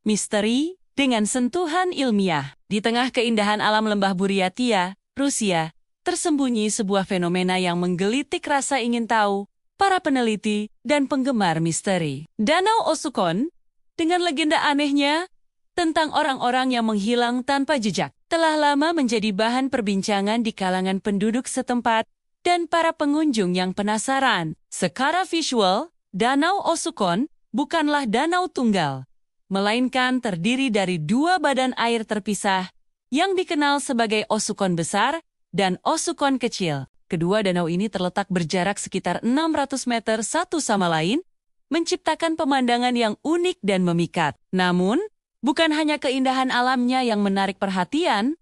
misteri dengan sentuhan ilmiah. Di tengah keindahan alam lembah Buryatia, Rusia, tersembunyi sebuah fenomena yang menggelitik rasa ingin tahu para peneliti dan penggemar misteri. Danau Osukon, dengan legenda anehnya tentang orang-orang yang menghilang tanpa jejak, telah lama menjadi bahan perbincangan di kalangan penduduk setempat dan para pengunjung yang penasaran. Secara visual, Danau Osukon bukanlah danau tunggal, melainkan terdiri dari dua badan air terpisah yang dikenal sebagai Osukon Besar dan Osukon Kecil. Kedua danau ini terletak berjarak sekitar 600 meter satu sama lain, menciptakan pemandangan yang unik dan memikat. Namun, bukan hanya keindahan alamnya yang menarik perhatian,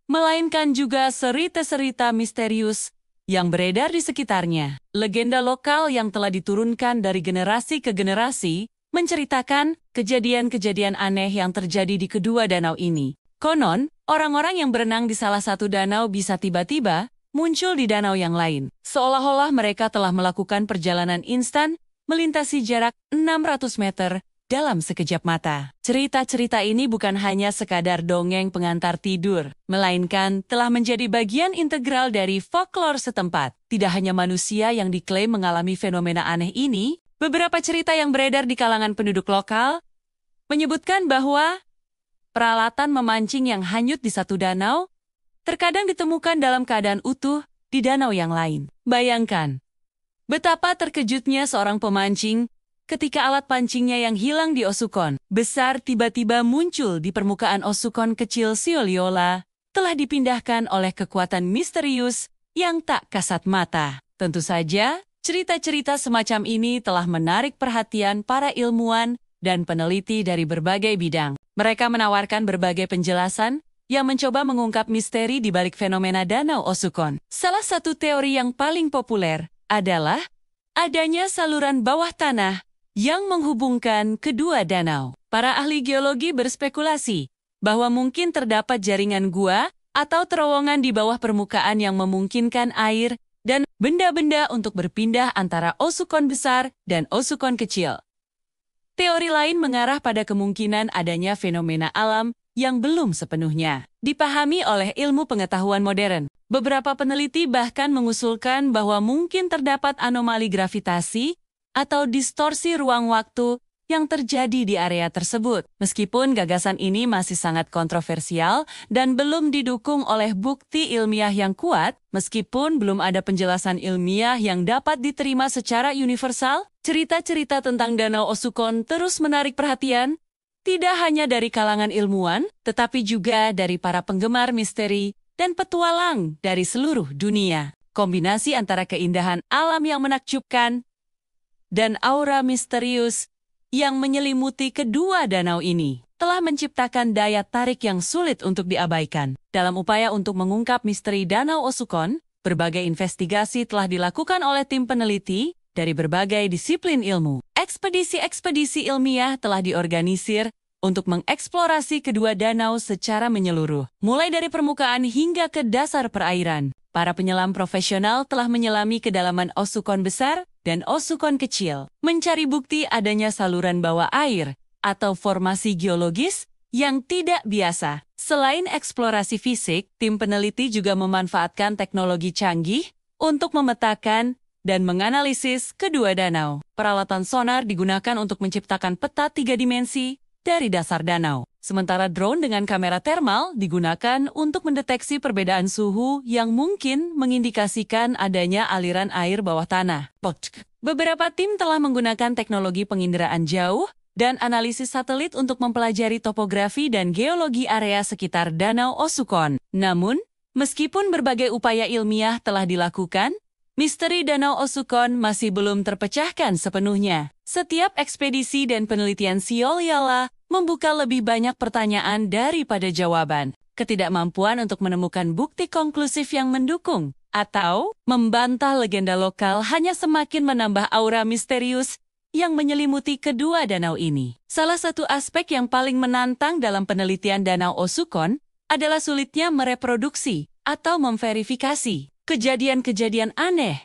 melainkan juga cerita-cerita misterius yang beredar di sekitarnya. Legenda lokal yang telah diturunkan dari generasi ke generasi menceritakan kejadian-kejadian aneh yang terjadi di kedua danau ini. Konon, orang-orang yang berenang di salah satu danau bisa tiba-tiba muncul di danau yang lain, seolah-olah mereka telah melakukan perjalanan instan melintasi jarak 600 meter dalam sekejap mata. Cerita-cerita ini bukan hanya sekadar dongeng pengantar tidur, melainkan telah menjadi bagian integral dari folklore setempat. Tidak hanya manusia yang diklaim mengalami fenomena aneh ini, beberapa cerita yang beredar di kalangan penduduk lokal menyebutkan bahwa peralatan memancing yang hanyut di satu danau terkadang ditemukan dalam keadaan utuh di danau yang lain. Bayangkan betapa terkejutnya seorang pemancing ketika alat pancingnya yang hilang di Osukon Besar tiba-tiba muncul di permukaan Osukon Kecil Sioliola, telah dipindahkan oleh kekuatan misterius yang tak kasat mata. Tentu saja, cerita-cerita semacam ini telah menarik perhatian para ilmuwan dan peneliti dari berbagai bidang. Mereka menawarkan berbagai penjelasan yang mencoba mengungkap misteri di balik fenomena Danau Osukon. Salah satu teori yang paling populer adalah adanya saluran bawah tanah yang menghubungkan kedua danau. Para ahli geologi berspekulasi bahwa mungkin terdapat jaringan gua atau terowongan di bawah permukaan yang memungkinkan air dan benda-benda untuk berpindah antara Osukon Besar dan Osukon Kecil. Teori lain mengarah pada kemungkinan adanya fenomena alam yang belum sepenuhnya dipahami oleh ilmu pengetahuan modern. Beberapa peneliti bahkan mengusulkan bahwa mungkin terdapat anomali gravitasi atau distorsi ruang waktu yang terjadi di area tersebut. Meskipun gagasan ini masih sangat kontroversial dan belum didukung oleh bukti ilmiah yang kuat, meskipun belum ada penjelasan ilmiah yang dapat diterima secara universal, cerita-cerita tentang Danau Osukon terus menarik perhatian, tidak hanya dari kalangan ilmuwan, tetapi juga dari para penggemar misteri dan petualang dari seluruh dunia. Kombinasi antara keindahan alam yang menakjubkan dan aura misterius yang menyelimuti kedua danau ini telah menciptakan daya tarik yang sulit untuk diabaikan. Dalam upaya untuk mengungkap misteri Danau Osukon, berbagai investigasi telah dilakukan oleh tim peneliti dari berbagai disiplin ilmu. Ekspedisi-ekspedisi ilmiah telah diorganisir untuk mengeksplorasi kedua danau secara menyeluruh, mulai dari permukaan hingga ke dasar perairan. Para penyelam profesional telah menyelami kedalaman Osukon Besar dan Osukon Kecil, mencari bukti adanya saluran bawah air atau formasi geologis yang tidak biasa. Selain eksplorasi fisik, tim peneliti juga memanfaatkan teknologi canggih untuk memetakan dan menganalisis kedua danau. Peralatan sonar digunakan untuk menciptakan peta 3 dimensi dari dasar danau. Sementara drone dengan kamera thermal digunakan untuk mendeteksi perbedaan suhu yang mungkin mengindikasikan adanya aliran air bawah tanah. Beberapa tim telah menggunakan teknologi penginderaan jauh dan analisis satelit untuk mempelajari topografi dan geologi area sekitar Danau Osukon. Namun, meskipun berbagai upaya ilmiah telah dilakukan, misteri Danau Osukon masih belum terpecahkan sepenuhnya. Setiap ekspedisi dan penelitian Sioliola membuka lebih banyak pertanyaan daripada jawaban. Ketidakmampuan untuk menemukan bukti konklusif yang mendukung atau membantah legenda lokal hanya semakin menambah aura misterius yang menyelimuti kedua danau ini. Salah satu aspek yang paling menantang dalam penelitian Danau Osukon adalah sulitnya mereproduksi atau memverifikasi kejadian-kejadian aneh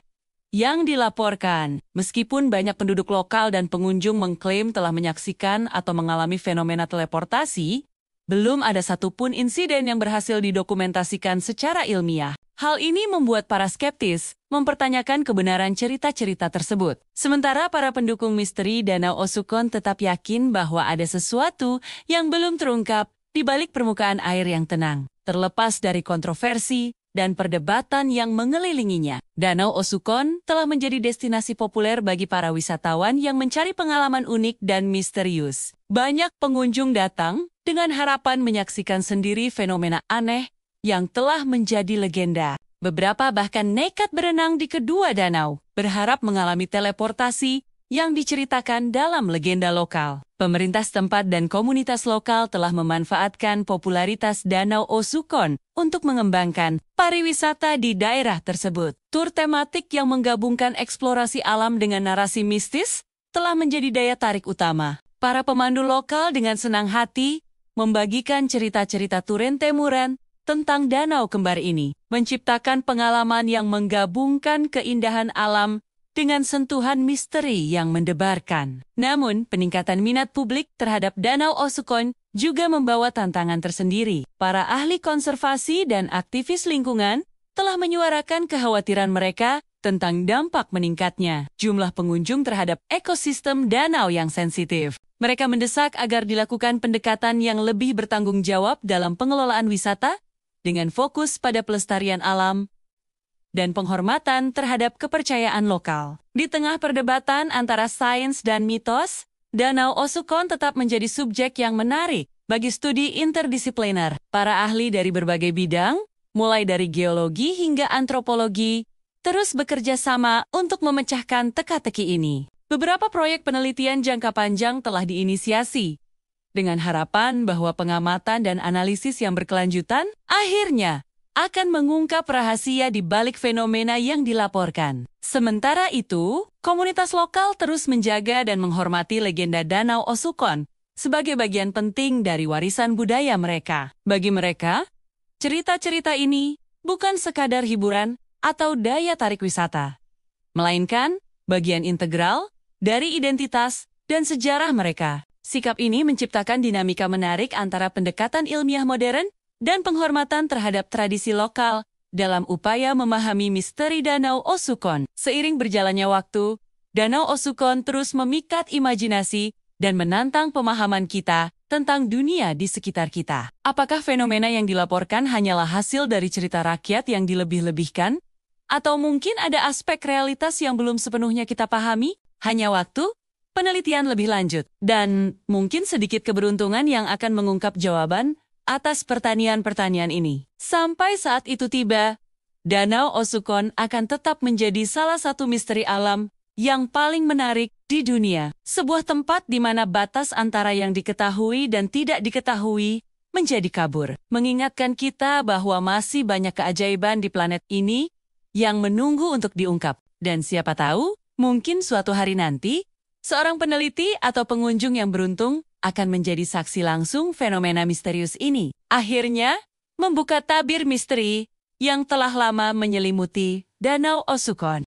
yang dilaporkan. Meskipun banyak penduduk lokal dan pengunjung mengklaim telah menyaksikan atau mengalami fenomena teleportasi, belum ada satupun insiden yang berhasil didokumentasikan secara ilmiah. Hal ini membuat para skeptis mempertanyakan kebenaran cerita-cerita tersebut. Sementara para pendukung misteri Danau Osukon tetap yakin bahwa ada sesuatu yang belum terungkap di balik permukaan air yang tenang, terlepas dari kontroversi dan perdebatan yang mengelilinginya. Danau Osukon telah menjadi destinasi populer bagi para wisatawan yang mencari pengalaman unik dan misterius. Banyak pengunjung datang dengan harapan menyaksikan sendiri fenomena aneh yang telah menjadi legenda. Beberapa bahkan nekat berenang di kedua danau, berharap mengalami teleportasi yang diceritakan dalam legenda lokal. Pemerintah setempat dan komunitas lokal telah memanfaatkan popularitas Danau Osukon untuk mengembangkan pariwisata di daerah tersebut. Tur tematik yang menggabungkan eksplorasi alam dengan narasi mistis telah menjadi daya tarik utama. Para pemandu lokal dengan senang hati membagikan cerita-cerita Turen Temuran tentang danau kembar ini, menciptakan pengalaman yang menggabungkan keindahan alam dengan sentuhan misteri yang mendebarkan. Namun, peningkatan minat publik terhadap Danau Osukon juga membawa tantangan tersendiri. Para ahli konservasi dan aktivis lingkungan telah menyuarakan kekhawatiran mereka tentang dampak meningkatnya jumlah pengunjung terhadap ekosistem danau yang sensitif. Mereka mendesak agar dilakukan pendekatan yang lebih bertanggung jawab dalam pengelolaan wisata dengan fokus pada pelestarian alam dan penghormatan terhadap kepercayaan lokal. Di tengah perdebatan antara sains dan mitos, Danau Osukon tetap menjadi subjek yang menarik bagi studi interdisipliner. Para ahli dari berbagai bidang, mulai dari geologi hingga antropologi, terus bekerja sama untuk memecahkan teka-teki ini. Beberapa proyek penelitian jangka panjang telah diinisiasi, dengan harapan bahwa pengamatan dan analisis yang berkelanjutan akhirnya akan mengungkap rahasia di balik fenomena yang dilaporkan. Sementara itu, komunitas lokal terus menjaga dan menghormati legenda Danau Osukon sebagai bagian penting dari warisan budaya mereka. Bagi mereka, cerita-cerita ini bukan sekadar hiburan atau daya tarik wisata, melainkan bagian integral dari identitas dan sejarah mereka. Sikap ini menciptakan dinamika menarik antara pendekatan ilmiah modern dan penghormatan terhadap tradisi lokal dalam upaya memahami misteri Danau Osukon. Seiring berjalannya waktu, Danau Osukon terus memikat imajinasi dan menantang pemahaman kita tentang dunia di sekitar kita. Apakah fenomena yang dilaporkan hanyalah hasil dari cerita rakyat yang dilebih-lebihkan? Atau mungkin ada aspek realitas yang belum sepenuhnya kita pahami? Hanya waktu, penelitian lebih lanjut, dan mungkin sedikit keberuntungan yang akan mengungkap jawaban atas pertanyaan-pertanyaan ini. Sampai saat itu tiba, Danau Osukon akan tetap menjadi salah satu misteri alam yang paling menarik di dunia. Sebuah tempat di mana batas antara yang diketahui dan tidak diketahui menjadi kabur. Mengingatkan kita bahwa masih banyak keajaiban di planet ini yang menunggu untuk diungkap. Dan siapa tahu, mungkin suatu hari nanti, seorang peneliti atau pengunjung yang beruntung akan menjadi saksi langsung fenomena misterius ini. Akhirnya, membuka tabir misteri yang telah lama menyelimuti Danau Osukon.